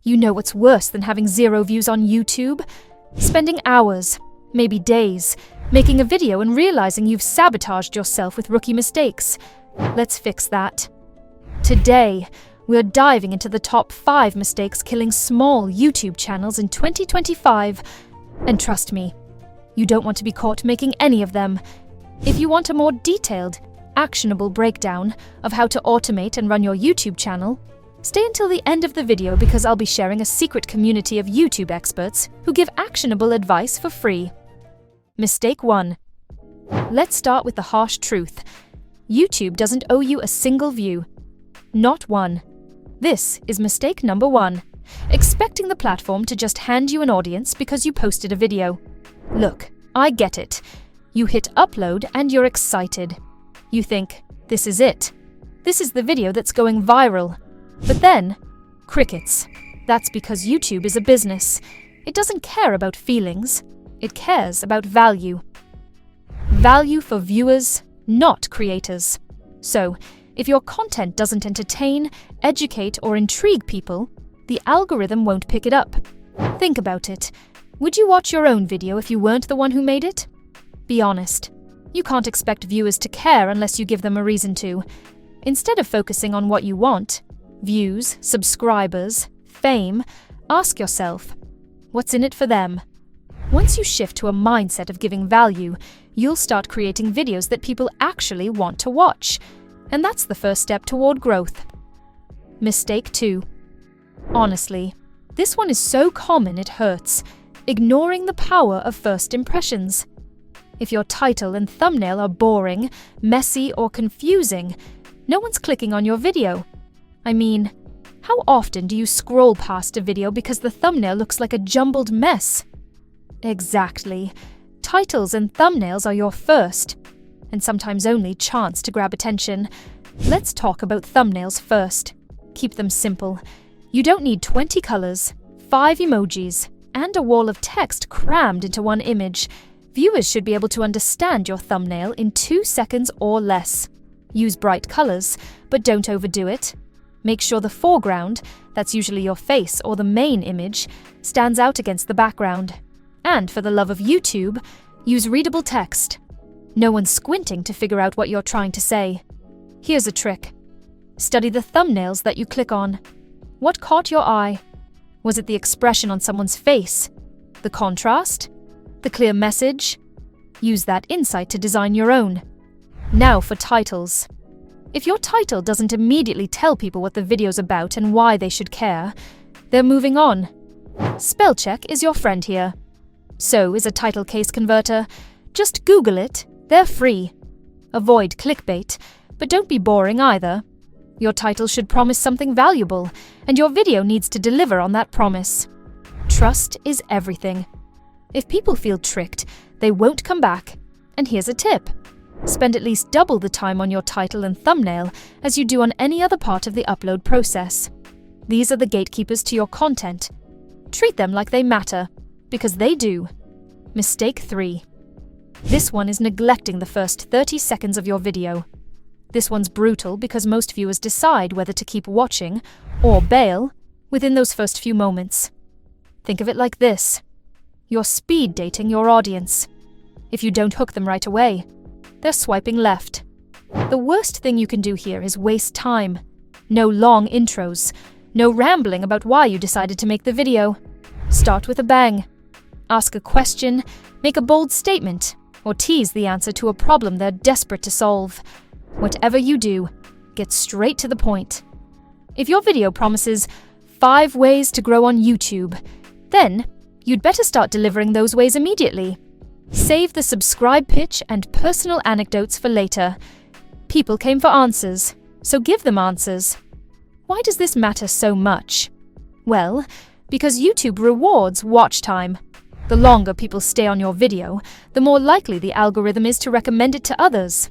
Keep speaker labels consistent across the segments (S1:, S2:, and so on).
S1: You know what's worse than having 0 views on YouTube? Spending hours, maybe days, making a video and realizing you've sabotaged yourself with rookie mistakes. Let's fix that. Today, we're diving into the top 5 mistakes killing small YouTube channels in 2025. And trust me, you don't want to be caught making any of them. If you want a more detailed, actionable breakdown of how to automate and run your YouTube channel, stay until the end of the video because I'll be sharing a secret community of YouTube experts who give actionable advice for free. Mistake 1. Let's start with the harsh truth. YouTube doesn't owe you a single view. Not one. This is mistake number 1. Expecting the platform to just hand you an audience because you posted a video. Look, I get it. You hit upload and you're excited. You think, this is it. This is the video that's going viral. But then, crickets. That's because YouTube is a business. It doesn't care about feelings. It cares about value. Value for viewers, not creators. So, if your content doesn't entertain, educate, or intrigue people, the algorithm won't pick it up. Think about it. Would you watch your own video if you weren't the one who made it? Be honest. You can't expect viewers to care unless you give them a reason to. Instead of focusing on what you want, views, subscribers, fame, ask yourself, what's in it for them? Once you shift to a mindset of giving value, you'll start creating videos that people actually want to watch. And that's the first step toward growth. Mistake 2. Honestly, this one is so common it hurts. Ignoring the power of first impressions. If your title and thumbnail are boring, messy, or confusing, no one's clicking on your video. I mean, how often do you scroll past a video because the thumbnail looks like a jumbled mess? Exactly. Titles and thumbnails are your first, and sometimes only, chance to grab attention. Let's talk about thumbnails first. Keep them simple. You don't need 20 colors, 5 emojis, and a wall of text crammed into one image. Viewers should be able to understand your thumbnail in 2 seconds or less. Use bright colors, but don't overdo it. Make sure the foreground, that's usually your face or the main image, stands out against the background. And for the love of YouTube, use readable text. No one's squinting to figure out what you're trying to say. Here's a trick. Study the thumbnails that you click on. What caught your eye? Was it the expression on someone's face? The contrast? The clear message? Use that insight to design your own. Now for titles. If your title doesn't immediately tell people what the video's about and why they should care, they're moving on. Spell check is your friend here. So is a title case converter. Just Google it. They're free. Avoid clickbait, but don't be boring either. Your title should promise something valuable, and your video needs to deliver on that promise. Trust is everything. If people feel tricked, they won't come back. And here's a tip. Spend at least double the time on your title and thumbnail as you do on any other part of the upload process. These are the gatekeepers to your content. Treat them like they matter, because they do. Mistake 3. This one is neglecting the first 30 seconds of your video. This one's brutal because most viewers decide whether to keep watching or bail within those first few moments. Think of it like this. You're speed dating your audience. If you don't hook them right away, they're swiping left. The worst thing you can do here is waste time. No long intros. No rambling about why you decided to make the video. Start with a bang. Ask a question, make a bold statement, or tease the answer to a problem they're desperate to solve. Whatever you do, get straight to the point. If your video promises 5 ways to grow on YouTube, then you'd better start delivering those ways immediately. Save the subscribe pitch and personal anecdotes for later. People came for answers, so give them answers. Why does this matter so much? Well, because YouTube rewards watch time. The longer people stay on your video, the more likely the algorithm is to recommend it to others.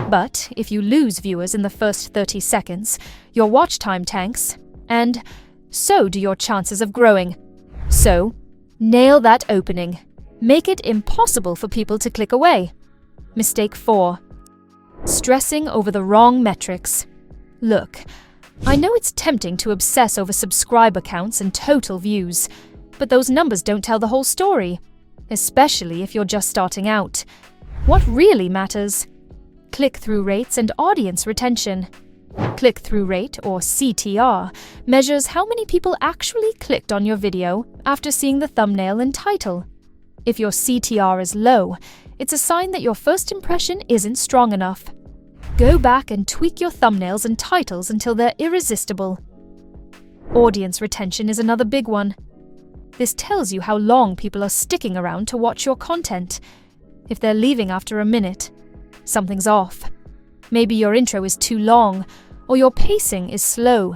S1: But if you lose viewers in the first 30 seconds, your watch time tanks, and so do your chances of growing. So, nail that opening. Make it impossible for people to click away. Mistake 4. Stressing over the wrong metrics. Look, I know it's tempting to obsess over subscriber counts and total views, but those numbers don't tell the whole story, especially if you're just starting out. What really matters? Click-through rates and audience retention. Click-through rate, or CTR, measures how many people actually clicked on your video after seeing the thumbnail and title. If your CTR is low, it's a sign that your first impression isn't strong enough. Go back and tweak your thumbnails and titles until they're irresistible. Audience retention is another big one. This tells you how long people are sticking around to watch your content. If they're leaving after a minute, something's off. Maybe your intro is too long, or your pacing is slow.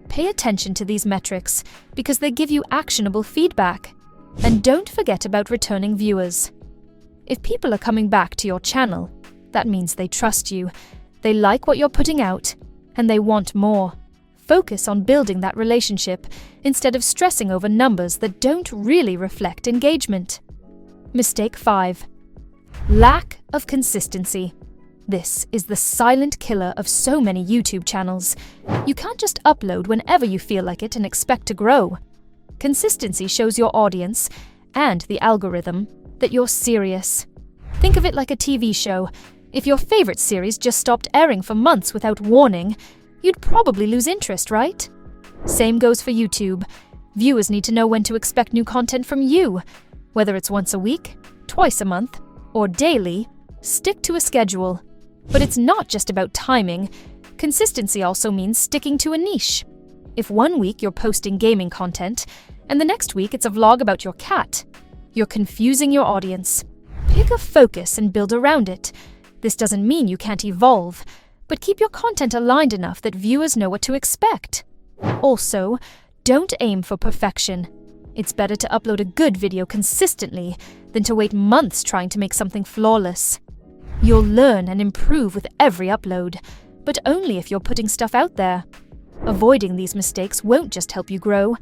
S1: Pay attention to these metrics because they give you actionable feedback. And don't forget about returning viewers. If people are coming back to your channel, that means they trust you, they like what you're putting out, and they want more. Focus on building that relationship instead of stressing over numbers that don't really reflect engagement. Mistake 5. Lack of consistency. This is the silent killer of so many YouTube channels. You can't just upload whenever you feel like it and expect to grow. Consistency shows your audience, and the algorithm, that you're serious. Think of it like a TV show. If your favorite series just stopped airing for months without warning, you'd probably lose interest, right? Same goes for YouTube. Viewers need to know when to expect new content from you. Whether it's once a week, twice a month, or daily, stick to a schedule. But it's not just about timing. Consistency also means sticking to a niche. If one week you're posting gaming content, and the next week it's a vlog about your cat, you're confusing your audience. Pick a focus and build around it. This doesn't mean you can't evolve, but keep your content aligned enough that viewers know what to expect. Also, don't aim for perfection. It's better to upload a good video consistently than to wait months trying to make something flawless. You'll learn and improve with every upload, but only if you're putting stuff out there. Avoiding these mistakes won't just help you grow.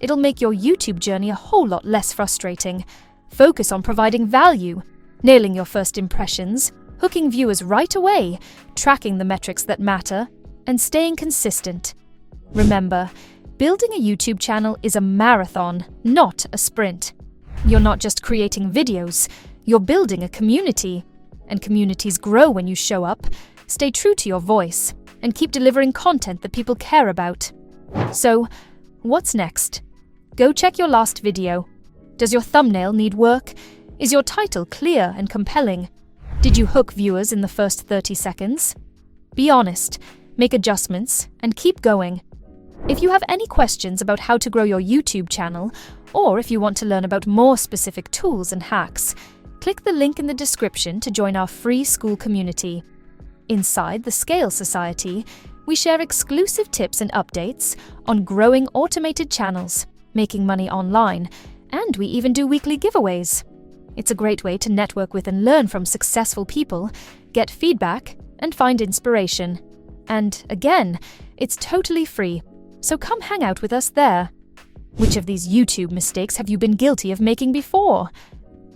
S1: It'll make your YouTube journey a whole lot less frustrating. Focus on providing value, nailing your first impressions, hooking viewers right away, tracking the metrics that matter, and staying consistent. Remember, building a YouTube channel is a marathon, not a sprint. You're not just creating videos, you're building a community. And communities grow when you show up, stay true to your voice, and keep delivering content that people care about. So, what's next? Go check your last video. Does your thumbnail need work? Is your title clear and compelling? Did you hook viewers in the first 30 seconds? Be honest, make adjustments, and keep going. If you have any questions about how to grow your YouTube channel, or if you want to learn about more specific tools and hacks, click the link in the description to join our free school community. Inside the Scale Society, we share exclusive tips and updates on growing automated channels, making money online, and we even do weekly giveaways. It's a great way to network with and learn from successful people, get feedback, and find inspiration. And again, it's totally free, so come hang out with us there. Which of these YouTube mistakes have you been guilty of making before?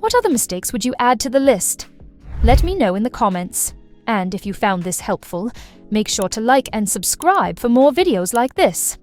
S1: What other mistakes would you add to the list? Let me know in the comments. And if you found this helpful, make sure to like and subscribe for more videos like this.